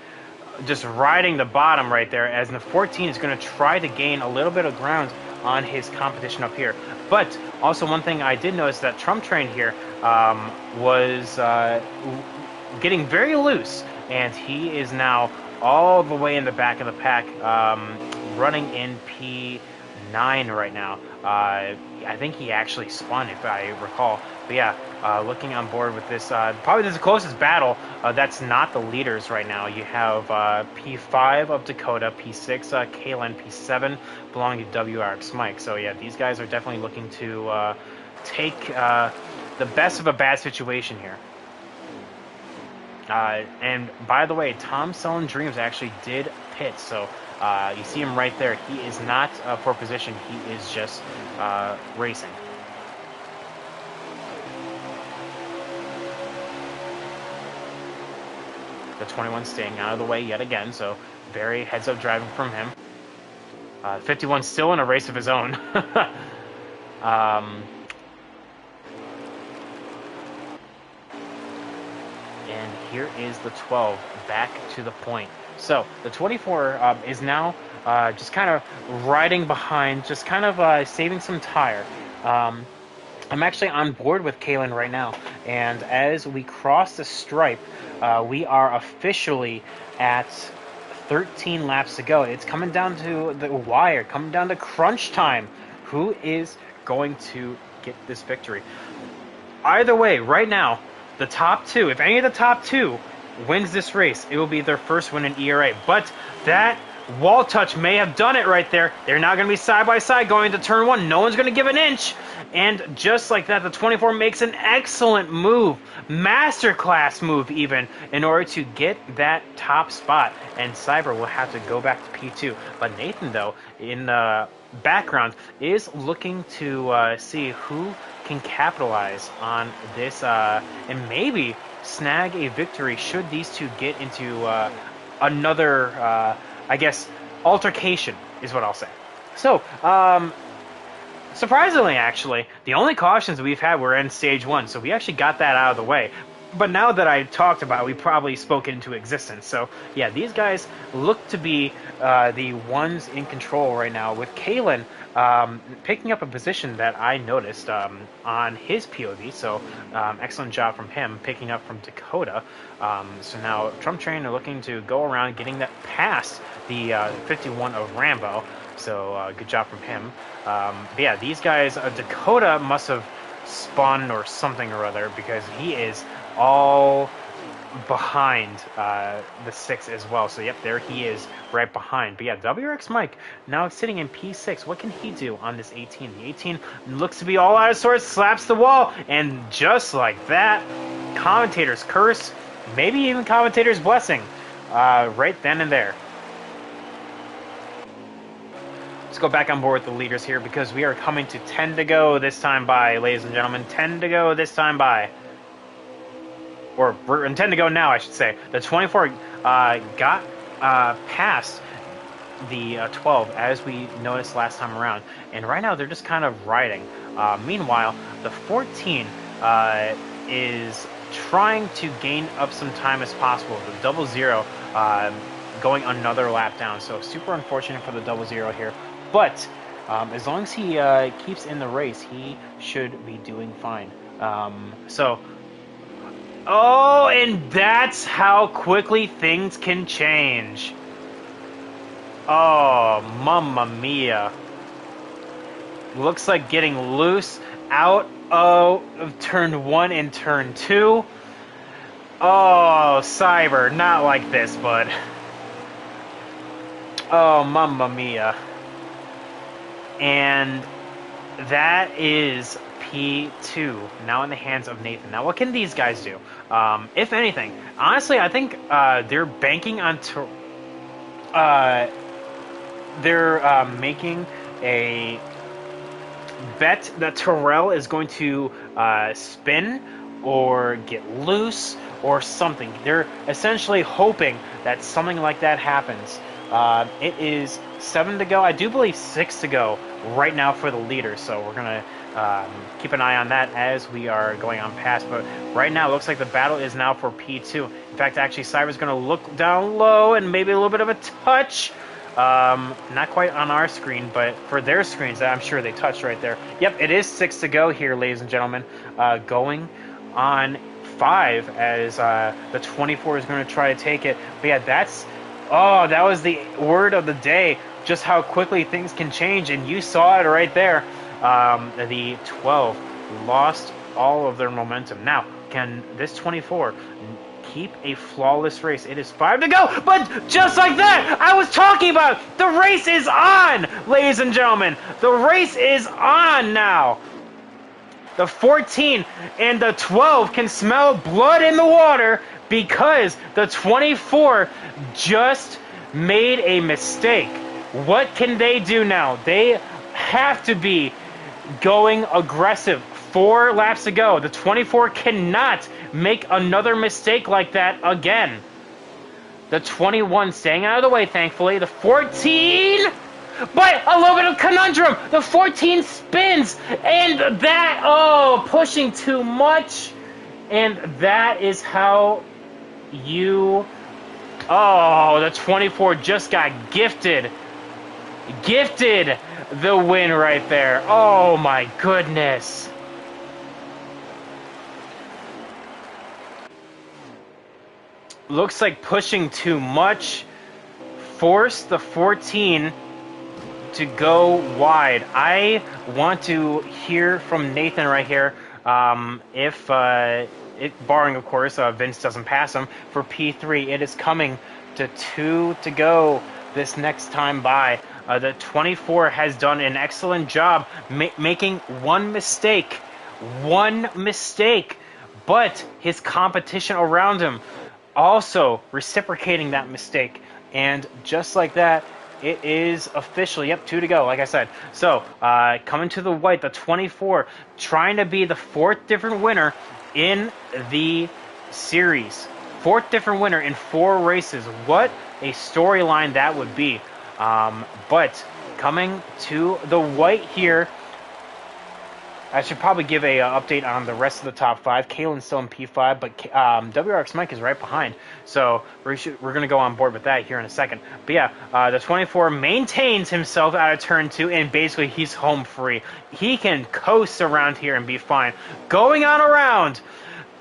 Speaker 1: just riding the bottom right there, as the 14 is going to try to gain a little bit of ground on his competition up here. But also one thing I did notice, that Trump Train here was getting very loose, and he is now all the way in the back of the pack, running in P9 right now. I think he actually spun, if I recall. But yeah, looking on board with this, probably this is the closest battle. That's not the leaders right now. You have P5 of Dakota, P6 Kalen, P7 belonging to WRX Mike. So yeah, these guys are definitely looking to take the best of a bad situation here. And by the way, Tom Selling Dreams actually did pit, so you see him right there. He is not for position, he is just racing. The 21 staying out of the way yet again, so very heads-up driving from him. 51 still in a race of his own. And here is the 12 back to the point. So the 24 is now just kind of riding behind, just kind of saving some tire. I'm actually on board with Kalen right now, and as we cross the stripe, we are officially at 13 laps to go. It's coming down to the wire, coming down to crunch time. Who is going to get this victory? Either way, right now, the top two, if any of the top two wins this race, it will be their first win in ERA. But that wall touch may have done it right there. They're now going to be side by side going into turn one. No one's going to give an inch. And just like that, the 24 makes an excellent move, masterclass move even, in order to get that top spot. And Cyber will have to go back to P2. But Nathan, though, in the background, is looking to see who can capitalize on this and maybe snag a victory should these two get into another, I guess, altercation is what I'll say. So, surprisingly, actually, the only cautions we've had were in stage one, so we actually got that out of the way. But now that I talked about it, we probably spoke into existence. So, yeah, these guys look to be the ones in control right now, with Kalen picking up a position that I noticed on his POV. So, excellent job from him picking up from Dakota. So now Trump Train are looking to go around getting that past the 51 of Rambo. So, good job from him. But yeah, these guys, Dakota must have spun or something or other, because he is all behind the 6 as well. So, yep, there he is right behind. But yeah, WRX Mike now sitting in P6. What can he do on this 18? The 18 looks to be all out of sorts, slaps the wall, and just like that, commentator's curse, maybe even commentator's blessing, right then and there. Let's go back on board with the leaders here, because we are coming to 10 to go this time by, ladies and gentlemen. 10 to go this time by. Or we're in 10 to go now, I should say. The 24 got past the 12, as we noticed last time around. And right now, they're just kind of riding. Meanwhile, the 14 is trying to gain up some time as possible. The double zero going another lap down. So super unfortunate for the double zero here. But as long as he keeps in the race, he should be doing fine. Oh, and that's how quickly things can change. Oh, mamma mia. Looks like getting loose out of turn 1 and turn 2. Oh, Cyber, not like this, bud. Oh, mamma mia. And that is P2 now in the hands of Nathan. Now, what can these guys do? If anything, honestly, I think they're banking on. They're making a bet that Terrell is going to spin or get loose or something. They're essentially hoping that something like that happens. It is 7 to go. I do believe 6 to go right now for the leader, so we're going to keep an eye on that as we are going on past. But right now, it looks like the battle is now for P2. In fact, actually, Cyber's going to look down low and maybe a little bit of a touch. Not quite on our screen, but for their screens, I'm sure they touched right there. Yep, it is 6 to go here, ladies and gentlemen. Going on 5 as the 24 is going to try to take it. But yeah, that was the word of the day, just how quickly things can change, and you saw it right there. The 12 lost all of their momentum. Now, can this 24 keep a flawless race? It is 5 to go, but just like that, I was talking about, the race is on, ladies and gentlemen. The race is on now. The 14 and the 12 can smell blood in the water because the 24 just made a mistake. What can they do now? They have to be going aggressive. 4 laps to go. The 24 cannot make another mistake like that again. The 21 staying out of the way, thankfully. The 14... But a little bit of conundrum. The 14 spins. And that... Oh, pushing too much. And that is how you... Oh, the 24 just got gifted. Gifted the win right there. Oh, my goodness. Looks like pushing too much forced the 14 to go wide. I want to hear from Nathan right here. If barring, of course, Vince doesn't pass him for P3, it is coming to 2 to go this next time by. The 24 has done an excellent job making one mistake, but his competition around him also reciprocating that mistake, and just like that, it is official. Yep, 2 to go, like I said. So, coming to the white, the 24, trying to be the 4th different winner in the series. 4th different winner in 4 races. What a storyline that would be. But coming to the white here, I should probably give a update on the rest of the top 5. Kalen's still in P5, but WRX Mike is right behind. So we're going to go on board with that here in a second. But yeah, the 24 maintains himself out of turn 2, and basically he's home free. He can coast around here and be fine. Going on around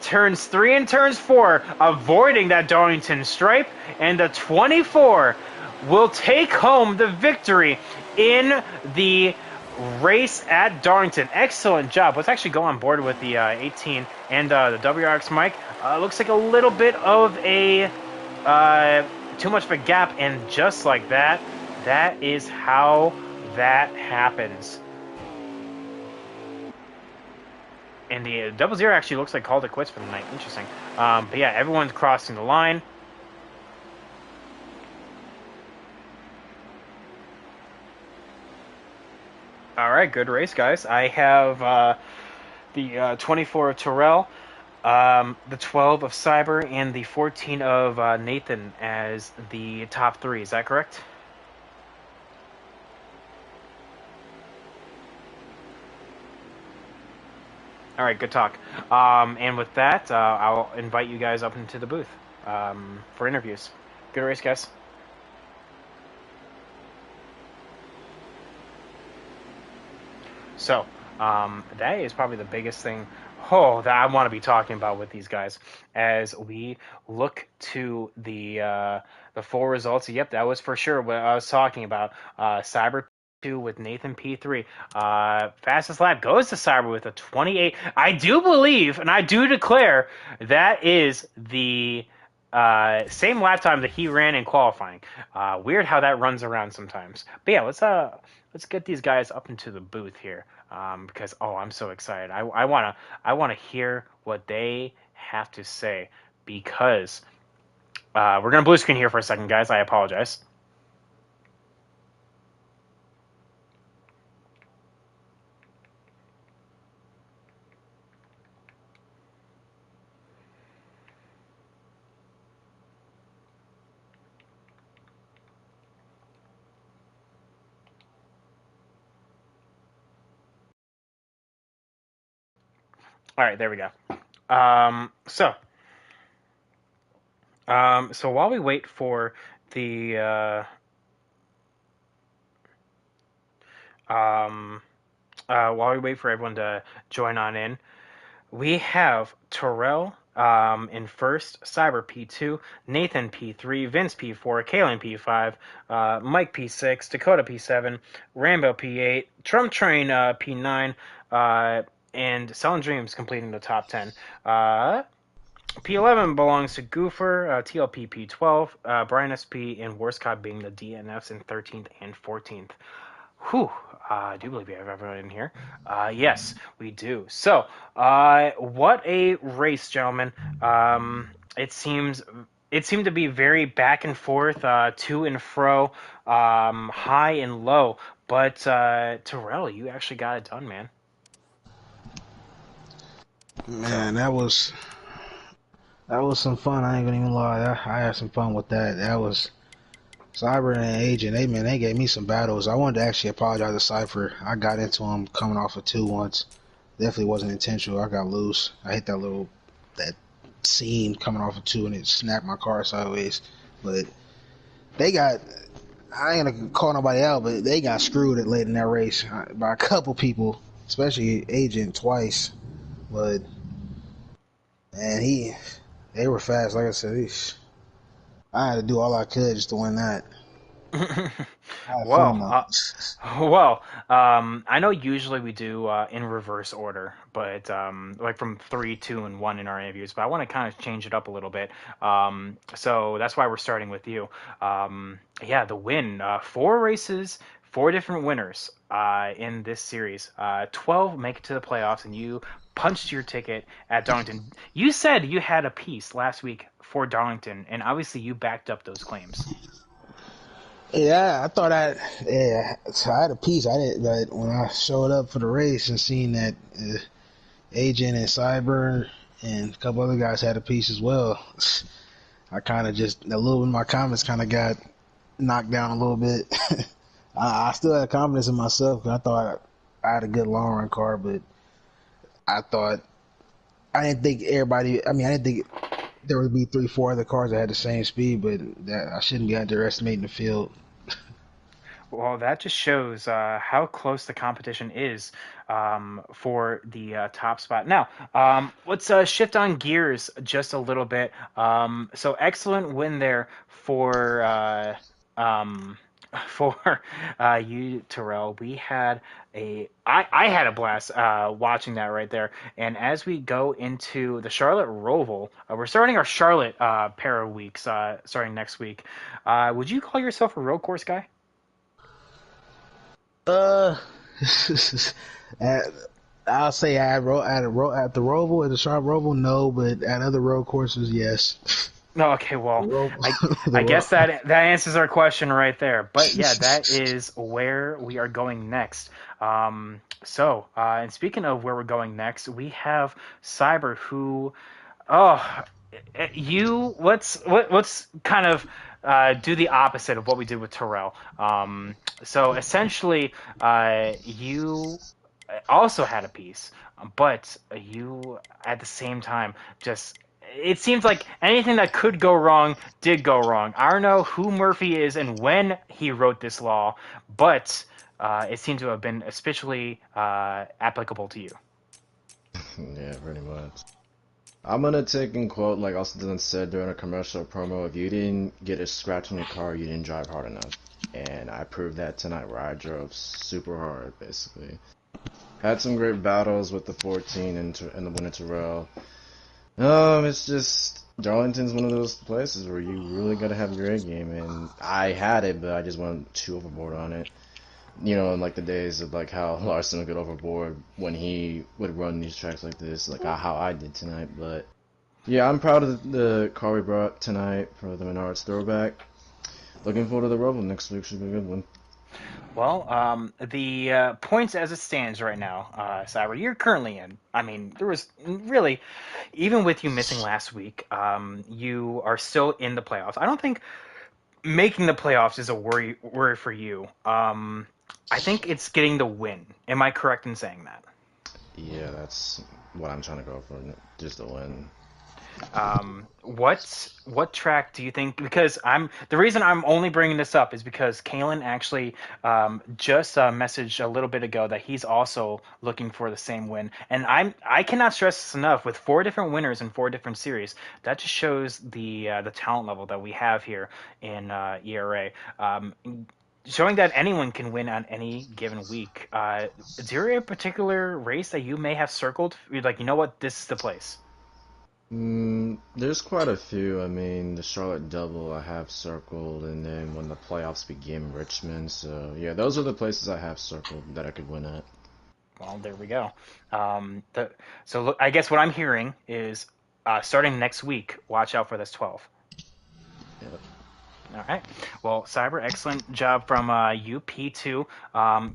Speaker 1: turns 3 and turns 4, avoiding that Darlington stripe, and the 24 will take home the victory in the race at Darlington. Excellent job. Let's actually go on board with the 18 and the WRX mic. Looks like a little bit of a too much of a gap, and just like that, that is how that happens. And the 00 actually looks like called it quits for the night. Interesting. But yeah, everyone's crossing the line. All right, good race, guys. I have the 24 of Terrell, the 12 of Cyber, and the 14 of Nathan as the top 3. Is that correct? All right, good talk. And with that, I'll invite you guys up into the booth for interviews. Good race, guys. So that is probably the biggest thing. Oh, that I want to be talking about with these guys as we look to the full results. Yep, that was for sure what I was talking about. Cyber P2 with Nathan P3. Fastest lap goes to Cyber with a 28. I do believe, and I do declare, that is the same lap time that he ran in qualifying. Weird how that runs around sometimes. But yeah, let's get these guys up into the booth here because I'm so excited. I wanna hear what they have to say because we're gonna blue screen here for a second, guys. I apologize. All right, there we go. So while we wait for the while we wait for everyone to join on in, we have Terrell in first, Cyber P2, Nathan P3, Vince P4, Kalen P5, Mike P6, Dakota P7, Rambo P8, Trump Train P9, uh, and Selling Dreams completing the top 10. P11 belongs to Goofer, TLP P12, Brian SP, and Warscott being the DNFs in 13th and 14th. Whew. I do believe we have everyone in here. Yes, we do. So, what a race, gentlemen. It seems it seemed to be very back and forth, to and fro, high and low. But Terrell, you actually got it done, man. So,
Speaker 2: Man, that was some fun. I ain't gonna even lie. I had some fun with that. That was Cyber and Agent. They gave me some battles. I wanted to actually apologize to Cypher. I got into him coming off of two once. Definitely wasn't intentional. I got loose. I hit that seam coming off of two, and it snapped my car sideways. But they got. I ain't gonna call nobody out, but they got screwed at late in that race by a couple people, especially Agent twice. But and they were fast. Like I said, I had to do all I could just to win that. I had fun
Speaker 1: well,
Speaker 2: though.
Speaker 1: I know usually we do in reverse order, but like from three, two, and one in our interviews. But I want to kind of change it up a little bit. So that's why we're starting with you. Yeah, the win, four races, four different winners in this series. 12 make it to the playoffs, and you punched your ticket at Darlington. You said you had a piece last week for Darlington, and obviously you backed up those claims.
Speaker 2: Yeah, I thought yeah, so I had a piece. I did, but when I showed up for the race and seen that Agent and Cyber and a couple other guys had a piece as well, I kind of just a little bit of my comments kind of got knocked down a little bit. I still had confidence in myself because I thought I had a good long run car, but I thought I didn't think everybody. I mean, I didn't think there would be three, four other cars that had the same speed, but that I shouldn't be underestimating the field.
Speaker 1: Well, that just shows how close the competition is for the top spot. Now, let's shift on gears just a little bit. So, excellent win there for um, for you, Terrell. I had a blast watching that right there. And as we go into the Charlotte Roval, we're starting our Charlotte pair of weeks starting next week. Would you call yourself a road course guy?
Speaker 2: Uh, at, I'll say at the Roval, at the Sharp Roval, no, but at other road courses, yes.
Speaker 1: No, okay,
Speaker 2: The
Speaker 1: well,
Speaker 2: Roval,
Speaker 1: I
Speaker 2: the
Speaker 1: I guess
Speaker 2: Roval.
Speaker 1: that answers our question right there. But yeah, that is where we are going next. And speaking of where we're going next, we have Cyber, who, oh, you let's kind of do the opposite of what we did with Terrell. So essentially, you. also had a piece, but you at the same time just it seems like anything that could go wrong did go wrong. I don't know who Murphy is and when he wrote this law, but it seems to have been especially applicable to you.
Speaker 3: Yeah, pretty much. I'm gonna take and quote like Austin said during a commercial promo, if you didn't get a scratch on your car, you didn't drive hard enough. And I proved that tonight where I drove super hard, basically. Had some great battles with the 14 and the winner Terrell. It's just Darlington's one of those places where you really gotta have your A game, and I had it, but I just went too overboard on it. In like the days of like how Larson would get overboard when he would run these tracks like this, like how I did tonight. But yeah, I'm proud of the car we brought tonight for the Menards throwback. Looking forward to the Roval next week. Should be a good one.
Speaker 1: Well, the points as it stands right now, Cyber, you're currently in. I mean, there was really, even with you missing last week, you are still in the playoffs. I don't think making the playoffs is a worry for you. I think it's getting the win. Am I correct in saying that?
Speaker 3: Yeah, that's what I'm trying to go for, just a win.
Speaker 1: What track do you think? Because I'm the reason I'm only bringing this up is because Kalen actually just messaged a little bit ago that he's also looking for the same win, and I cannot stress this enough. With four different winners in four different series, that just shows the talent level that we have here in ERA. Showing that anyone can win on any given week. Is there a particular race that you may have circled? You're like, you know what, this is the place.
Speaker 3: There's quite a few. I mean, the Charlotte Double I have circled, and then when the playoffs begin, Richmond. So yeah, those are the places I have circled that I could win at.
Speaker 1: Well, there we go. So look, I guess what I'm hearing is starting next week, watch out for this 12.
Speaker 3: Yep.
Speaker 1: All right. Well, Cyber, excellent job from you, P2.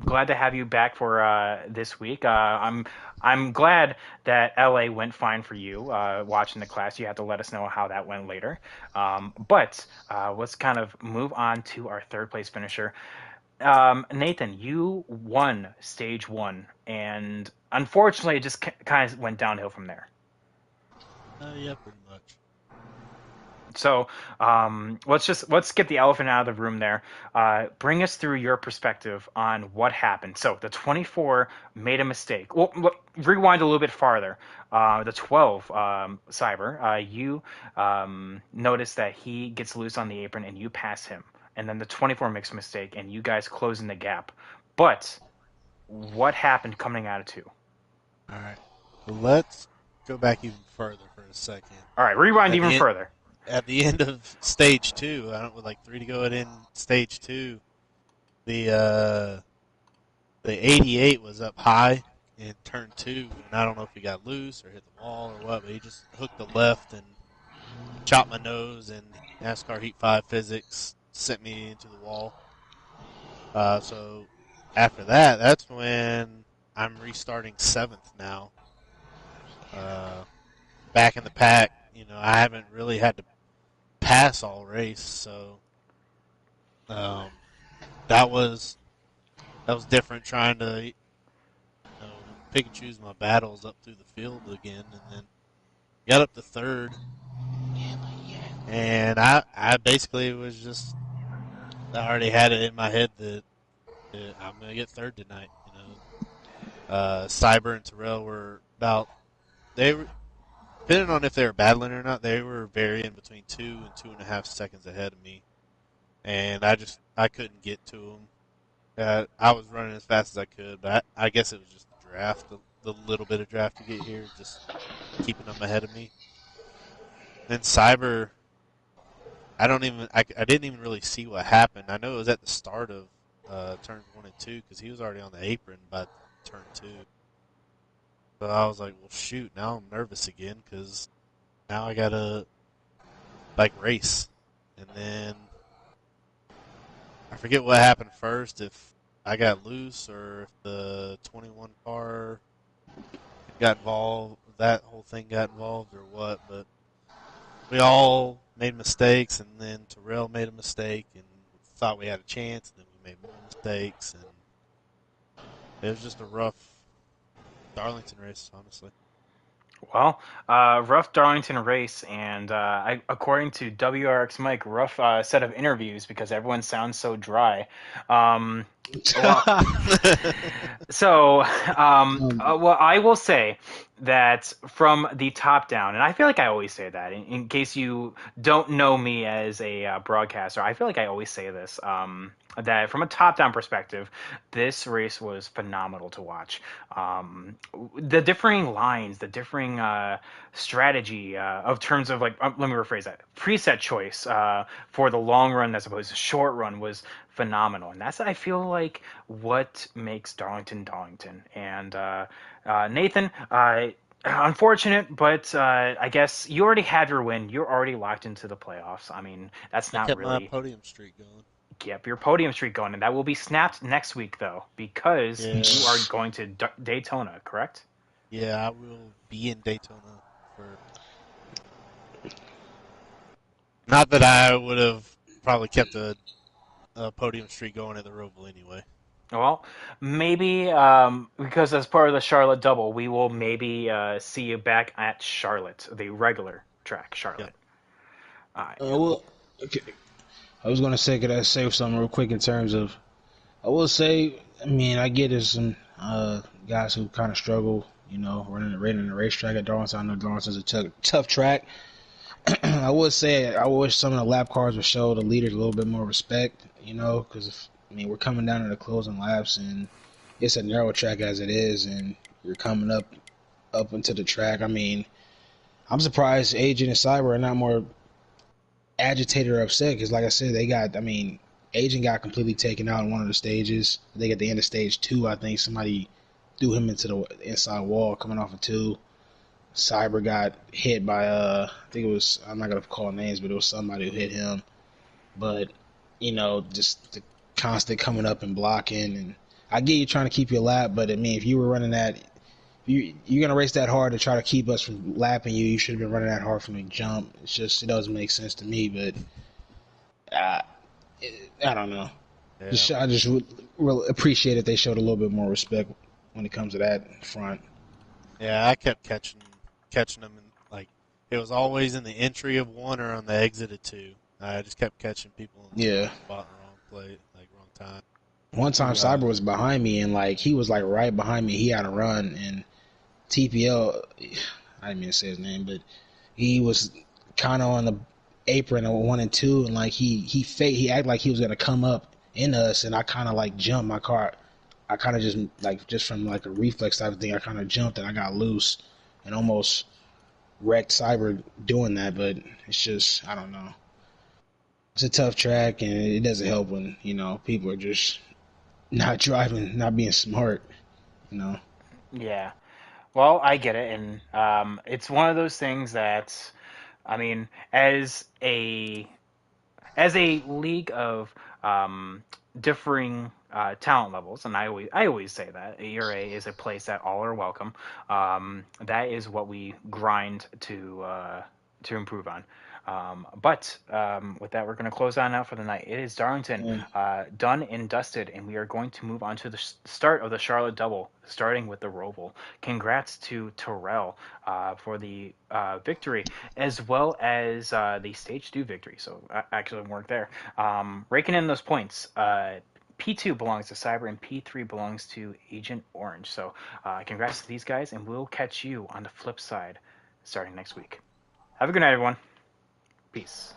Speaker 1: Glad to have you back for this week. I'm glad that LA went fine for you watching the class. You have to let us know how that went later. But let's kind of move on to our third place finisher. Nathan, you won stage one, and unfortunately, it just kind of went downhill from there.
Speaker 4: Yeah, pretty much.
Speaker 1: So let's get the elephant out of the room there. Bring us through your perspective on what happened. So the 24 made a mistake. Well, rewind a little bit farther. The 12 Cyber, you notice that he gets loose on the apron and you pass him, and then the 24 makes a mistake and you guys close in the gap. But what happened coming out of two?
Speaker 4: All right. Well, let's go back even further for a second.
Speaker 1: All right, rewind
Speaker 4: At
Speaker 1: even
Speaker 4: the end,
Speaker 1: further.
Speaker 4: at the end of stage two, I don't with like three to go in stage two. The 88 was up high in turn two, and I don't know if he got loose or hit the wall or what, but he just hooked the left and chopped my nose, and NASCAR Heat 5 physics sent me into the wall. So after that, that's when I'm restarting seventh now. Uh, Back in the pack, I haven't really had to pass all race, so um, that was different trying to pick and choose my battles up through the field again, and then got up to third, and I basically was just I already had it in my head that I'm gonna get third tonight. Cyber and Terrell were about they were depending on if they were battling or not, they were varying between 2 and 2.5 seconds ahead of me, and I couldn't get to them. I was running as fast as I could, but I guess it was just the draft, the little bit of draft to get here, just keeping them ahead of me. Then Cyber, I didn't even really see what happened. I know it was at the start of turns one and two because he was already on the apron by turn two. So I was like, well, shoot, now I'm nervous again because now I gotta like race, and then I forget what happened first, if I got loose or if the 21 car got involved, that whole thing got involved or what, but we all made mistakes, and then Terrell made a mistake and thought we had a chance, and then we made more mistakes, and it was just a rough Darlington race, honestly.
Speaker 1: Well, rough Darlington race, and according to WRX Mike, rough set of interviews because everyone sounds so dry. Um, well, So,
Speaker 2: um,
Speaker 1: well, I will say that from the top down, and I feel like I always say that in case you don't know me as a broadcaster, I feel like I always say this. That from a top down perspective, this race was phenomenal to watch. The differing lines, the differing strategy of terms of like, let me rephrase that preset choice for the long run as opposed to short run was phenomenal, and that's I feel like what makes Darlington Darlington. And Nathan, unfortunate, but I guess you already have your win. You're already locked into the playoffs. I mean, that's
Speaker 4: I
Speaker 1: not
Speaker 4: kept my
Speaker 1: really
Speaker 4: podium streak going.
Speaker 1: keep your podium streak going, and that will be snapped next week though, because you
Speaker 4: Yeah,
Speaker 1: are going to Daytona, correct?
Speaker 4: yeah, I will be in Daytona for. Not that I would have probably kept a podium streak going at the Roval anyway.
Speaker 1: Well, maybe because as part of the Charlotte double, we will maybe see you back at Charlotte, the regular track,
Speaker 4: Yep.
Speaker 1: Charlotte.
Speaker 2: well, okay. I was gonna say, could I say something real quick in terms of? I will say, I mean, I get there's some guys who kind of struggle, running the racetrack at Darlington. I know Darlington's a tough track. I would say I wish some of the lap cars would show the leaders a little bit more respect, because I mean we're coming down to the closing laps and it's a narrow track as it is, and you're coming up into the track. I mean, I'm surprised Agent and Cyber are not more agitated or upset because, like I said, I mean, Agent got completely taken out in one of the stages. I think at the end of stage two, I think somebody threw him into the inside wall coming off of two. Cyber got hit by I think it was, I'm not gonna call names, but it was somebody who hit him. But just the constant coming up and blocking, and I get you trying to keep your lap, but I mean, if you were running that, you're gonna race that hard to try to keep us from lapping you. You should have been running that hard from the jump. It doesn't make sense to me, but uh, I don't know.
Speaker 4: Yeah.
Speaker 2: I just would really appreciate if they showed a little bit more respect when it comes to that front.
Speaker 4: Yeah, I kept catching them, and like it was always in the entry of one or on the exit of two. I just kept catching people in the wrong
Speaker 2: Yeah.
Speaker 4: spot, and wrong plate, like wrong time.
Speaker 2: One time
Speaker 1: Yeah.
Speaker 2: Cyber was behind me and like he was like right behind me. He had a run and TPL. I didn't mean to say his name, but he was kind of on the apron of 1 and 2, and like he acted like he was gonna come up in us, and I kind of like jumped my car. I kind of just from like a reflex type of thing. I kind of jumped and I got loose and almost wrecked Cyber doing that. But it's just I don't know. It's a tough track, and it doesn't help when people are just not driving, not being smart. You know.
Speaker 1: Yeah. Well, I get it, and it's one of those things that, I mean, as a league of differing talent levels, and I always say that ERA is a place that all are welcome. That is what we grind to improve on. But with that, we're going to close on out for the night. It is Darlington
Speaker 2: Yeah.
Speaker 1: done and dusted, and we are going to move on to the start of the Charlotte Double, starting with the Roval. Congrats to Terrell for the victory, as well as the Stage 2 victory. So, excellent work there. Raking in those points. P2 belongs to Cyber, and P3 belongs to Agent Orange. So, congrats to these guys, and we'll catch you on the flip side starting next week. Have a good night, everyone. Peace.